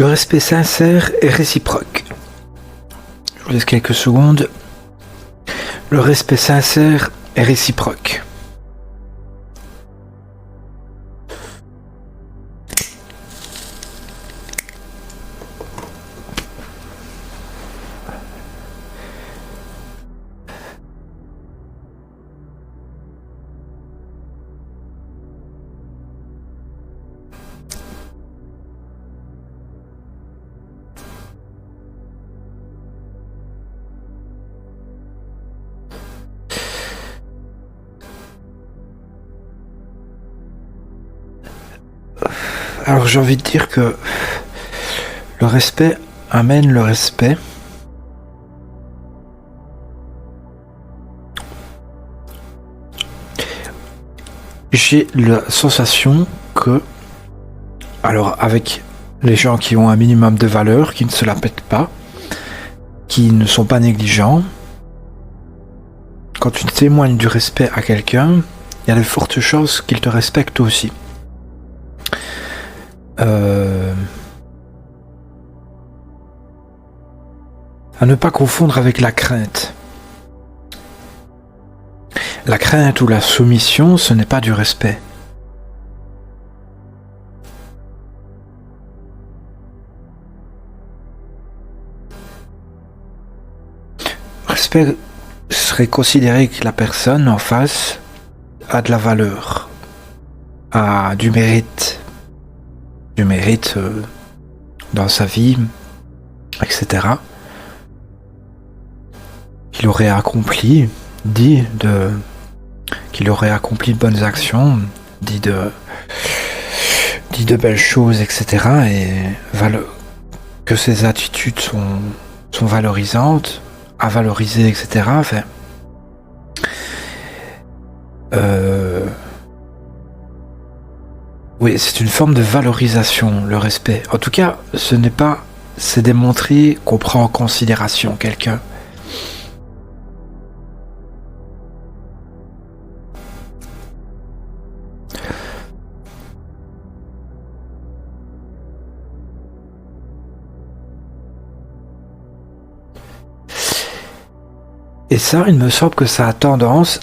Le respect sincère et réciproque. Je vous laisse quelques secondes. Le respect sincère et réciproque. Alors j'ai envie de dire que le respect amène le respect. J'ai la sensation que, alors avec les gens qui ont un minimum de valeur, qui ne se la pètent pas, qui ne sont pas négligents, quand tu témoignes du respect à quelqu'un, il y a de fortes chances qu'il te respecte aussi. À ne pas confondre avec la crainte. La crainte ou la soumission, ce n'est pas du respect. Respect serait considérer que la personne en face a de la valeur, a du mérite dans sa vie, etc. Qu'il aurait accompli, qu'il aurait accompli de bonnes actions, dit de belles choses, etc. Et que ses attitudes sont valorisantes, à valoriser, etc. Enfin, oui, c'est une forme de valorisation, le respect. En tout cas, c'est démontrer qu'on prend en considération quelqu'un. Et ça, il me semble que ça a tendance,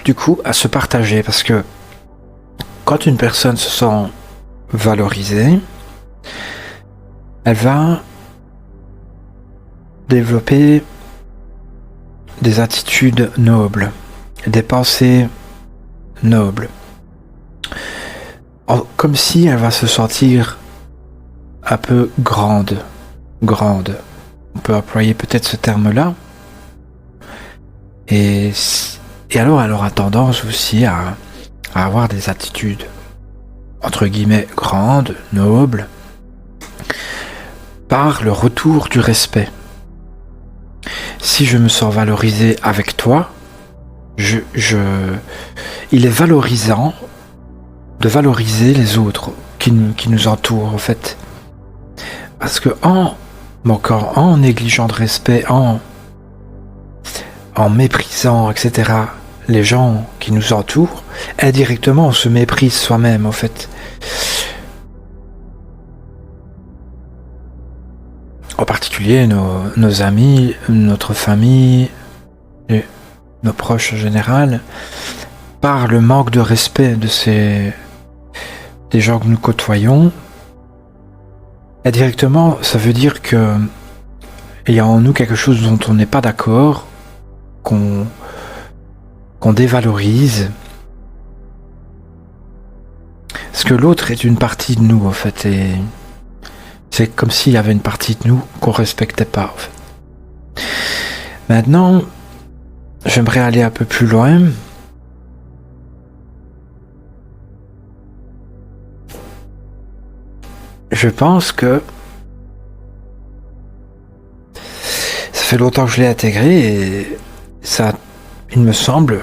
du coup, à se partager, parce que quand une personne se sent valorisée, elle va développer des attitudes nobles, des pensées nobles. Comme si elle va se sentir un peu grande. On peut employer peut-être ce terme-là. Et alors elle aura tendance aussi à avoir des attitudes entre guillemets grandes, nobles, par le retour du respect. Si je me sens valorisé avec toi, il est valorisant de valoriser les autres qui nous entourent en fait. Parce que en négligeant de respect, en méprisant, etc., les gens qui nous entourent, indirectement on se méprise soi-même en fait. En particulier nos amis, notre famille, et nos proches en général, par le manque de respect des gens que nous côtoyons. Indirectement, ça veut dire que il y a en nous quelque chose dont on n'est pas d'accord, qu'on dévalorise, parce que l'autre est une partie de nous en fait, et c'est comme s'il y avait une partie de nous qu'on respectait pas en fait. Maintenant, j'aimerais aller un peu plus loin. Je pense que ça fait longtemps que je l'ai intégré et ça, il me semble,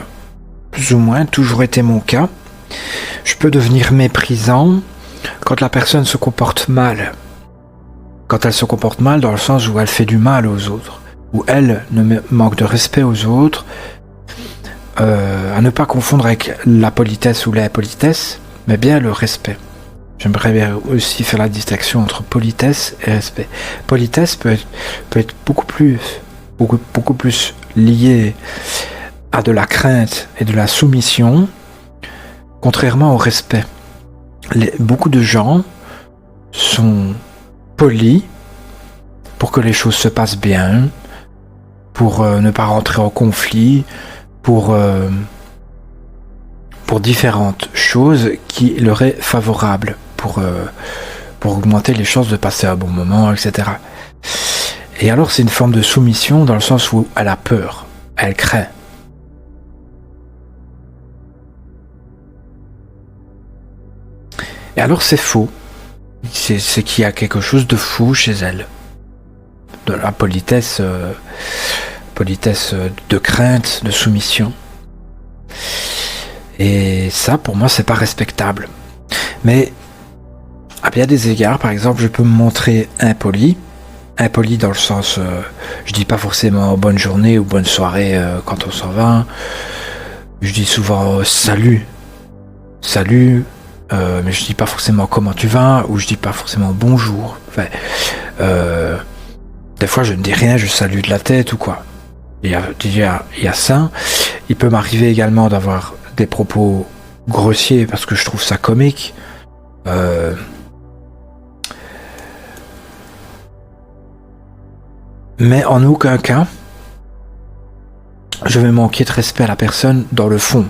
plus ou moins toujours été mon cas. Je peux devenir méprisant quand la personne se comporte mal. Quand elle se comporte mal dans le sens où elle fait du mal aux autres, où elle manque de respect aux autres, à ne pas confondre avec la politesse ou l'impolitesse, mais bien le respect. J'aimerais bien aussi faire la distinction entre politesse et respect. Politesse peut être beaucoup plus liée à de la crainte et de la soumission, contrairement au respect. Beaucoup de gens sont polis pour que les choses se passent bien, pour ne pas rentrer en conflit, pour différentes choses qui leur est favorables, pour augmenter les chances de passer un bon moment, etc. Et alors c'est une forme de soumission dans le sens où elle a peur, elle craint. Et alors c'est faux. C'est qu'il y a quelque chose de fou chez elle. De la politesse de crainte, de soumission. Et ça, pour moi, c'est pas respectable. Mais à bien des égards, par exemple, je peux me montrer impoli dans le sens, je dis pas forcément bonne journée ou bonne soirée quand on s'en va. Je dis souvent salut, mais je dis pas forcément comment tu vas, ou je dis pas forcément bonjour. Enfin, des fois je ne dis rien, je salue de la tête ou quoi. Il y a ça. Il peut m'arriver également d'avoir des propos grossiers parce que je trouve ça comique. Mais en aucun cas, je vais manquer de respect à la personne dans le fond.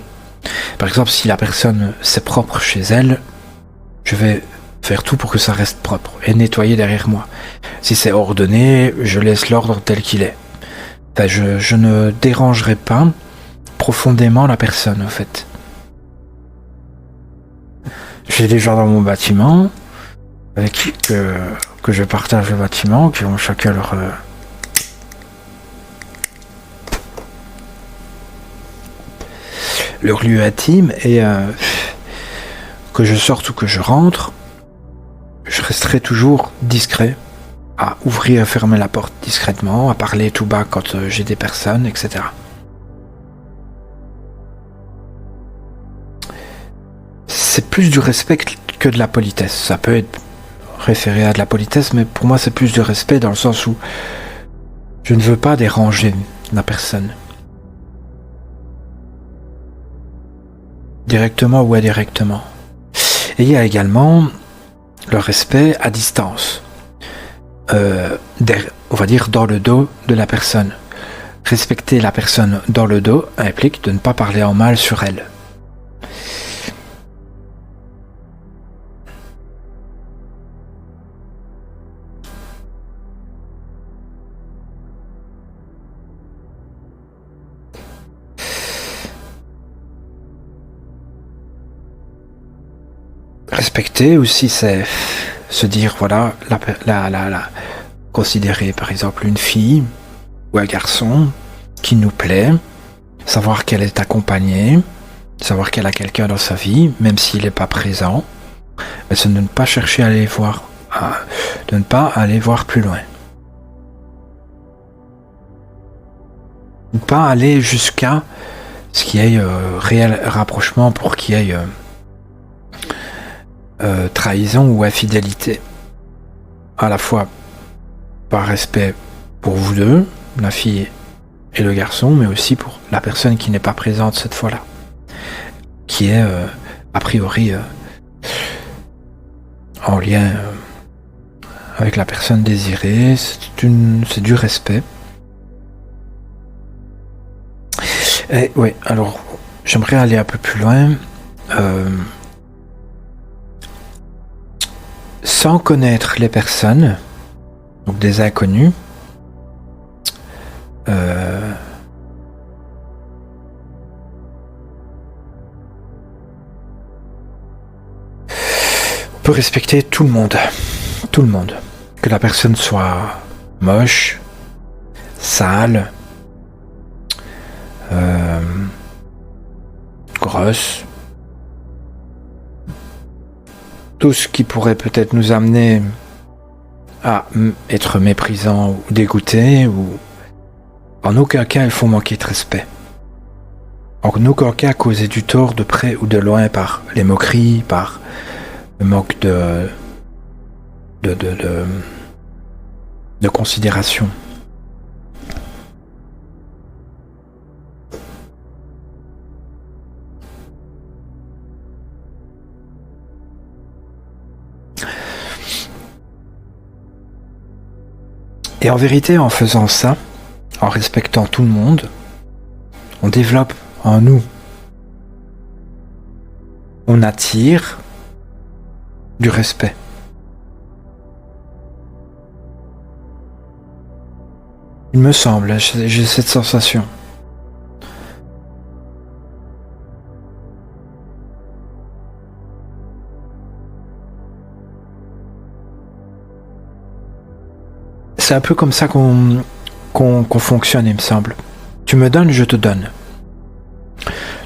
Par exemple, si la personne c'est propre chez elle, je vais faire tout pour que ça reste propre et nettoyer derrière moi. Si c'est ordonné, je laisse l'ordre tel qu'il est. Enfin, je ne dérangerai pas profondément la personne, en fait. J'ai des gens dans mon bâtiment avec qui que je partage le bâtiment, qui ont chacun leur lieu intime, et que je sorte ou que je rentre, je resterai toujours discret, à ouvrir et fermer la porte discrètement, à parler tout bas quand j'ai des personnes, etc. C'est plus du respect que de la politesse. Ça peut être référé à de la politesse, mais pour moi c'est plus du respect dans le sens où je ne veux pas déranger la personne. Directement ou indirectement. Et il y a également le respect à distance. On va dire dans le dos de la personne. Respecter la personne dans le dos implique de ne pas parler en mal sur elle. Respecter aussi, c'est se dire, voilà, considérer par exemple une fille ou un garçon qui nous plaît, savoir qu'elle est accompagnée, savoir qu'elle a quelqu'un dans sa vie, même s'il n'est pas présent, mais c'est de ne pas chercher à aller voir, de ne pas aller voir plus loin. Ne pas aller jusqu'à ce qu'il y ait réel rapprochement pour qu'il y ait trahison ou infidélité, à la fois par respect pour vous deux, la fille et le garçon, mais aussi pour la personne qui n'est pas présente cette fois-là, qui est a priori en lien avec la personne désirée. C'est du respect. Et ouais, alors j'aimerais aller un peu plus loin. Sans connaître les personnes, donc des inconnus, on peut respecter tout le monde, que la personne soit moche, sale, grosse, tout ce qui pourrait peut-être nous amener à être méprisant ou dégoûté, ou en aucun cas il faut manquer de respect. En aucun cas causer du tort de près ou de loin par les moqueries, par le manque de considération. Et en vérité, en faisant ça, en respectant tout le monde, on développe en nous, on attire du respect. Il me semble, j'ai cette sensation. C'est un peu comme ça qu'on fonctionne, il me semble. Tu me donnes, je te donne.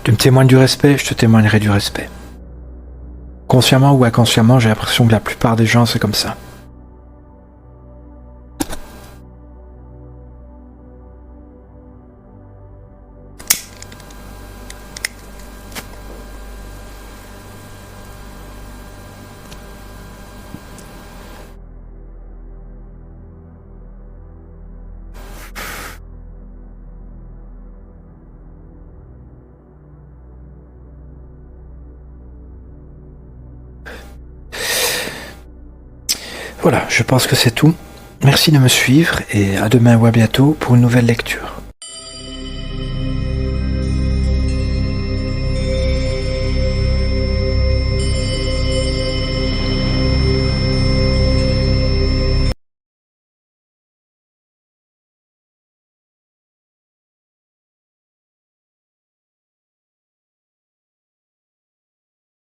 Tu me témoignes du respect, je te témoignerai du respect. Consciemment ou inconsciemment, j'ai l'impression que la plupart des gens, c'est comme ça. Voilà, je pense que c'est tout. Merci de me suivre et à demain ou à bientôt pour une nouvelle lecture.